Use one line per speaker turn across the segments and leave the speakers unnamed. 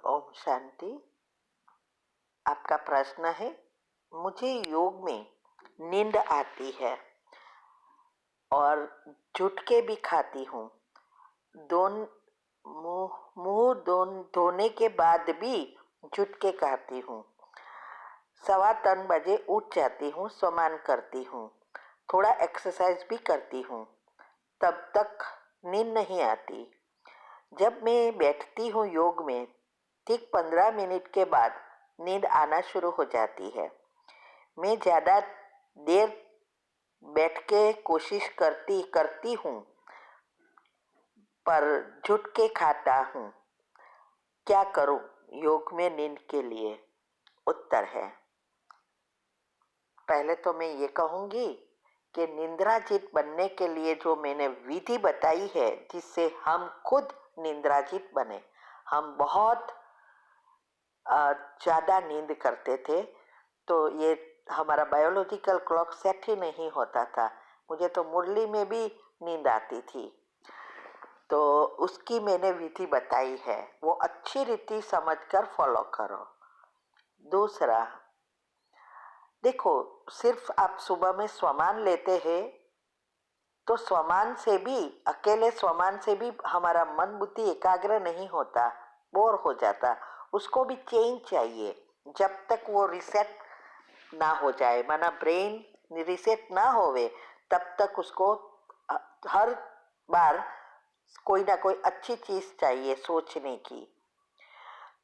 ओम शांति। आपका प्रश्न है, मुझे योग में नींद आती है और झुटके भी खाती हूँ। मुंह धोने के बाद भी झुटके खाती हूँ। 3:15 बजे उठ जाती हूँ, स्नान करती हूँ, थोड़ा एक्सरसाइज भी करती हूँ, तब तक नींद नहीं आती। जब मैं बैठती हूँ योग में, ठीक 15 मिनट के बाद नींद आना शुरू हो जाती है। मैं ज़्यादा देर बैठ के कोशिश करती हूँ पर झुटके खाता हूँ। क्या करूँ योग में नींद के लिए? उत्तर है, पहले तो मैं ये कहूँगी कि निंद्राजीत बनने के लिए जो मैंने विधि बताई है, जिससे हम खुद निंद्राजीत बने। हम बहुत ज़्यादा नींद करते थे, तो ये हमारा बायोलॉजिकल क्लॉक सेट ही नहीं होता था। मुझे तो मुरली में भी नींद आती थी, तो उसकी मैंने विधि बताई है, वो अच्छी रीति समझकर फॉलो करो। दूसरा, देखो, सिर्फ आप सुबह में स्वमान लेते हैं तो स्वमान से भी, अकेले स्वमान से भी हमारा मन बुद्धि एकाग्र नहीं होता, बोर हो जाता। उसको भी चेंज चाहिए। जब तक वो रिसेट ना हो जाए, माना ब्रेन रिसेट ना होवे, तब तक उसको हर बार कोई ना कोई अच्छी चीज चाहिए सोचने की।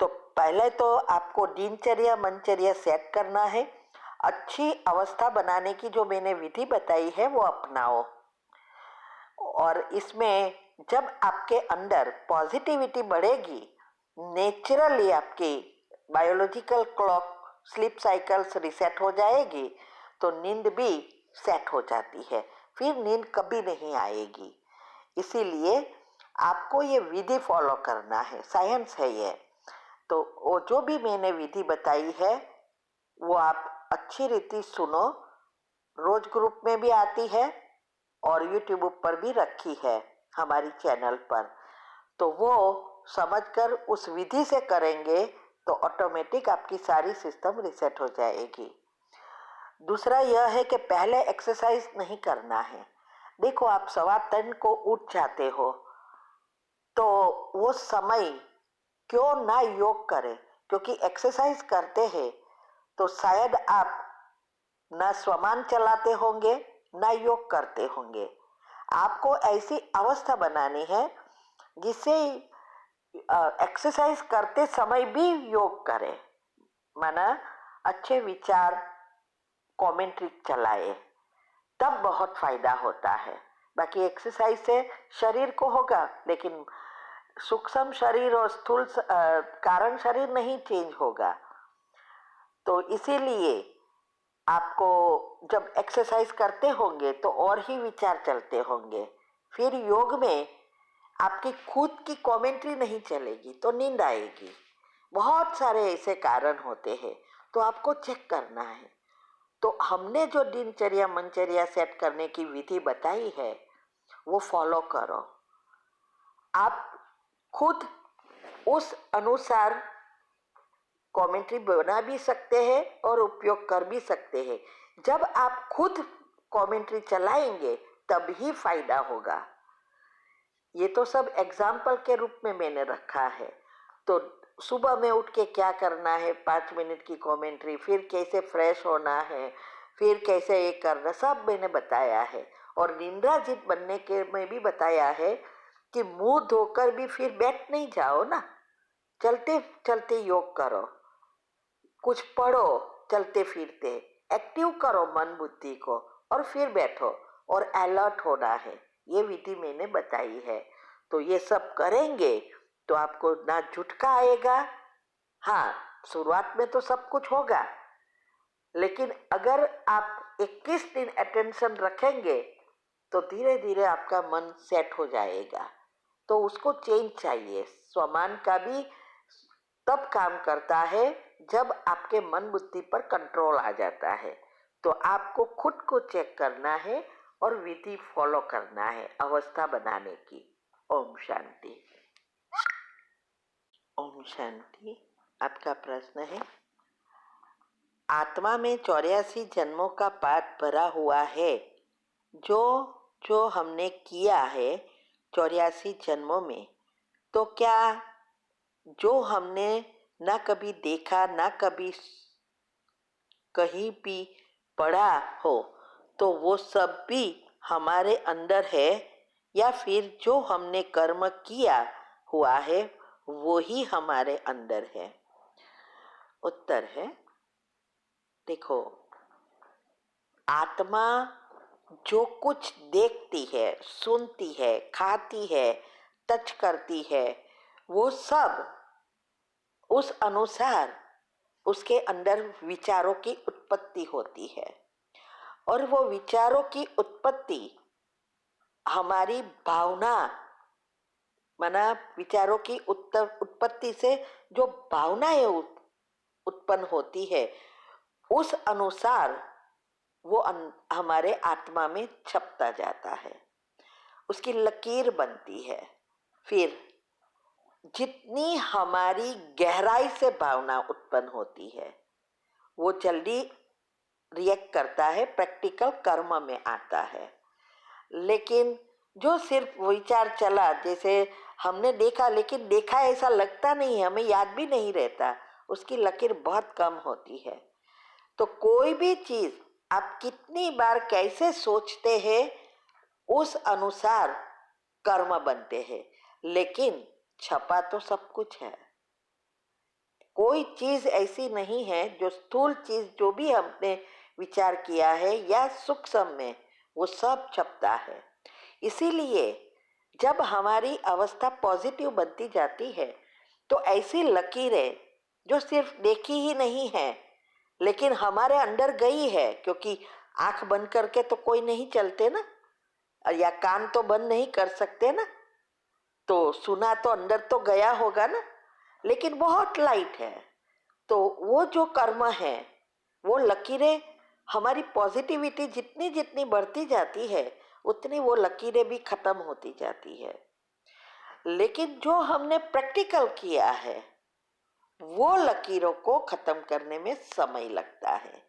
तो पहले तो आपको दिनचर्या मनचर्या सेट करना है। अच्छी अवस्था बनाने की जो मैंने विधि बताई है वो अपनाओ। और इसमें जब आपके अंदर पॉजिटिविटी बढ़ेगी, नेचुरली आपकी biological clock sleep cycles reset हो जाएगी, तो नींद भी सेट हो जाती है, फिर नींद कभी नहीं आएगी। इसीलिए आपको ये विधि फॉलो करना है, साइंस है ये। तो वो जो भी मैंने विधि बताई है वो आप अच्छी रीति सुनो। रोज ग्रुप में भी आती है और यूट्यूब पर भी रखी है हमारी चैनल पर। तो वो समझकर उस विधि से करेंगे तो ऑटोमेटिक आपकी सारी सिस्टम रिसेट हो जाएगी। दूसरा यह है कि पहले एक्सरसाइज नहीं करना है। देखो, आप 3:15 को उठ जाते हो, तो वो समय क्यों ना योग करें? क्योंकि एक्सरसाइज करते हैं तो शायद आप ना स्वमान चलाते होंगे ना योग करते होंगे। आपको ऐसी अवस्था बनानी है जिससे एक्सरसाइज करते समय भी योग करें, माना अच्छे विचार कमेंट्री चलाए, तब बहुत फायदा होता है। बाकी एक्सरसाइज से शरीर को होगा, लेकिन सूक्ष्म शरीर और स्थूल कारण शरीर नहीं चेंज होगा। तो इसीलिए आपको जब एक्सरसाइज करते होंगे तो और ही विचार चलते होंगे। फिर योग में आपकी खुद की कमेंट्री नहीं चलेगी तो नींद आएगी। बहुत सारे ऐसे कारण होते हैं, तो आपको चेक करना है। तो हमने जो दिनचर्या मनचर्या सेट करने की विधि बताई है वो फॉलो करो। आप खुद उस अनुसार कमेंट्री बना भी सकते हैं और उपयोग कर भी सकते हैं। जब आप खुद कमेंट्री चलाएंगे तब ही फायदा होगा। ये तो सब एग्जाम्पल के रूप में मैंने रखा है। तो सुबह में उठ के क्या करना है, 5 मिनट की कमेंट्री, फिर कैसे फ्रेश होना है, फिर कैसे ये करना, सब मैंने बताया है। और निंद्राजीत बनने के में भी बताया है कि मुंह धोकर भी फिर बैठ नहीं जाओ ना, चलते चलते योग करो, कुछ पढ़ो, चलते फिरते एक्टिव करो मन बुद्धि को, और फिर बैठो और अलर्ट होना है। ये विधि मैंने बताई है। तो ये सब करेंगे तो आपको ना झुटका आएगा। हाँ, शुरुआत में तो सब कुछ होगा, लेकिन अगर आप 21 दिन अटेंशन रखेंगे तो धीरे धीरे आपका मन सेट हो जाएगा। तो उसको चेंज चाहिए। स्वमान का भी तब काम करता है जब आपके मन बुद्धि पर कंट्रोल आ जाता है। तो आपको खुद को चेक करना है और विधि फॉलो करना है अवस्था बनाने की। ओम शांति। ओम ओम शांति। आपका प्रश्न है, आत्मा में 84 जन्मों का पाठ भरा हुआ है। जो जो हमने किया है 84 जन्मों में, तो क्या जो हमने ना कभी देखा ना कभी कहीं भी पढ़ा हो, तो वो सब भी हमारे अंदर है, या फिर जो हमने कर्म किया हुआ है वो ही हमारे अंदर है? उत्तर है, देखो, आत्मा जो कुछ देखती है, सुनती है, खाती है, टच करती है, वो सब उस अनुसार उसके अंदर विचारों की उत्पत्ति होती है। और वो विचारों की उत्पत्ति हमारी भावना, माना विचारों की उत्पत्ति से जो भावनाएं उत्पन्न होती है, उस अनुसार वो हमारे आत्मा में छपता जाता है, उसकी लकीर बनती है। फिर जितनी हमारी गहराई से भावना उत्पन्न होती है, वो जल्दी रिएक्ट करता है, प्रैक्टिकल कर्म में आता है। लेकिन जो सिर्फ विचार चला, जैसे हमने देखा लेकिन देखा ऐसा लगता नहीं, हमें याद भी नहीं रहता, उसकी लकीर बहुत कम होती है। तो कोई भी चीज आप कितनी बार कैसे सोचते हैं, उस अनुसार कर्म बनते हैं, लेकिन छपा तो सब कुछ है। कोई चीज ऐसी नहीं है जो स्थूल चीज जो भी हमने विचार किया है या सूक्ष्म में, वो सब छपता है। इसीलिए जब हमारी अवस्था पॉजिटिव बनती जाती है, तो ऐसी लकीरें जो सिर्फ देखी ही नहीं है लेकिन हमारे अंदर गई है, क्योंकि आंख बंद करके तो कोई नहीं चलते ना, या कान तो बंद नहीं कर सकते ना, तो सुना तो अंदर तो गया होगा ना, लेकिन बहुत लाइट है। तो वो जो कर्म है, वो लकीरें, हमारी पॉजिटिविटी जितनी जितनी बढ़ती जाती है उतनी वो लकीरें भी खत्म होती जाती है। लेकिन जो हमने प्रैक्टिकल किया है, वो लकीरों को खत्म करने में समय लगता है।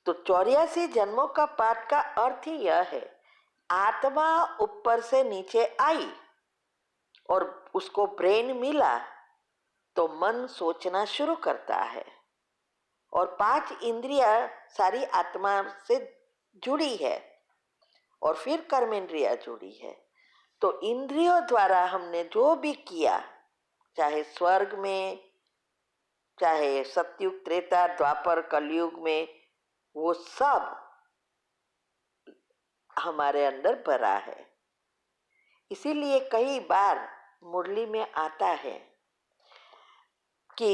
तो 84 जन्मों का पाठ का अर्थ ही यह है, आत्मा ऊपर से नीचे आई और उसको ब्रेन मिला, तो मन सोचना शुरू करता है, और 5 इंद्रियां सारी आत्मा से जुड़ी है, और फिर कर्मेंद्रिया जुड़ी है। तो इंद्रियों द्वारा हमने जो भी किया, चाहे स्वर्ग में, चाहे सतयुग, त्रेता, द्वापर, कलयुग में, वो सब हमारे अंदर भरा है। इसीलिए कई बार मुरली में आता है कि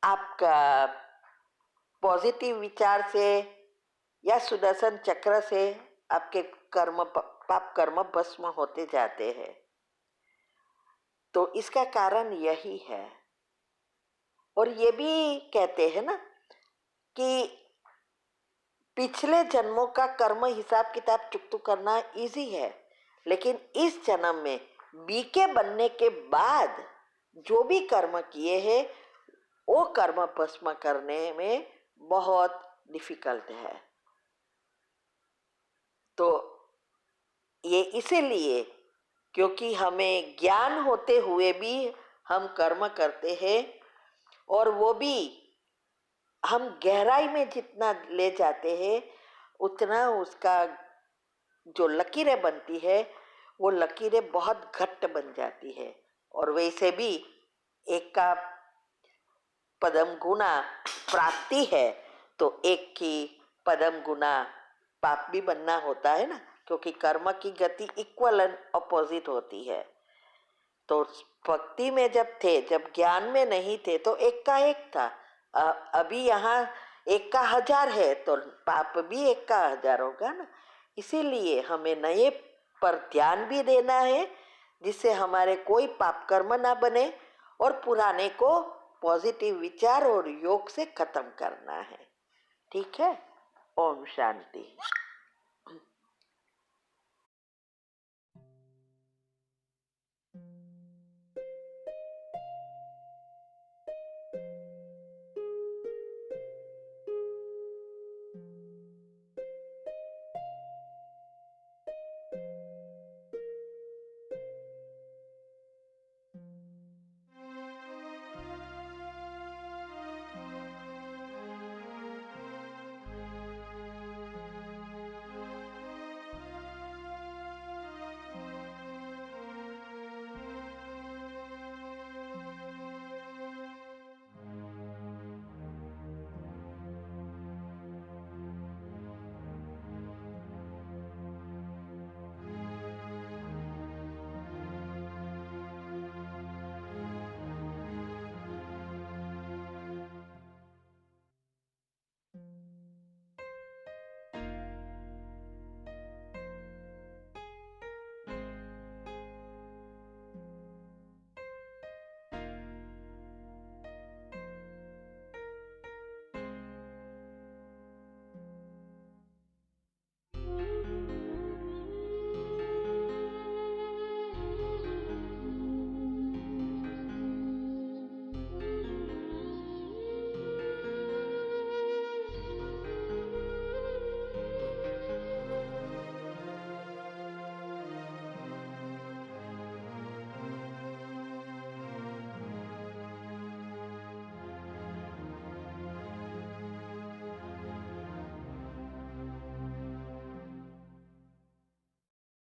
आपका पॉजिटिव विचार से या सुदर्शन चक्र से आपके कर्म, पाप कर्म भस्म होते जाते हैं। तो इसका कारण यही है। और ये भी कहते हैं ना कि पिछले जन्मों का कर्म हिसाब किताब चुकता करना इजी है, लेकिन इस जन्म में बीके बनने के बाद जो भी कर्म किए हैं, वो कर्म भस्म करने में बहुत डिफिकल्ट है। तो ये इसीलिए क्योंकि हमें ज्ञान होते हुए भी हम कर्म करते हैं, और वो भी हम गहराई में जितना ले जाते हैं उतना उसका जो लकीरें बनती है, वो लकीरें बहुत घट्ट बन जाती है। और वैसे भी एक का पदम गुना प्राप्ति है, तो एक की पदम गुना पाप भी बनना होता है ना, क्योंकि कर्म की गति इक्वल एंड अपोजिट होती है। तो भक्ति में जब थे, जब ज्ञान में नहीं थे, तो एक का एक था। अभी यहाँ एक का 1000 है, तो पाप भी एक का 1000 होगा ना। इसीलिए हमें नए पर ध्यान भी देना है, जिससे हमारे कोई पाप कर्म ना बने, और पुराने को पॉजिटिव विचार और योग से खत्म करना है। ठीक है। ओम शांति।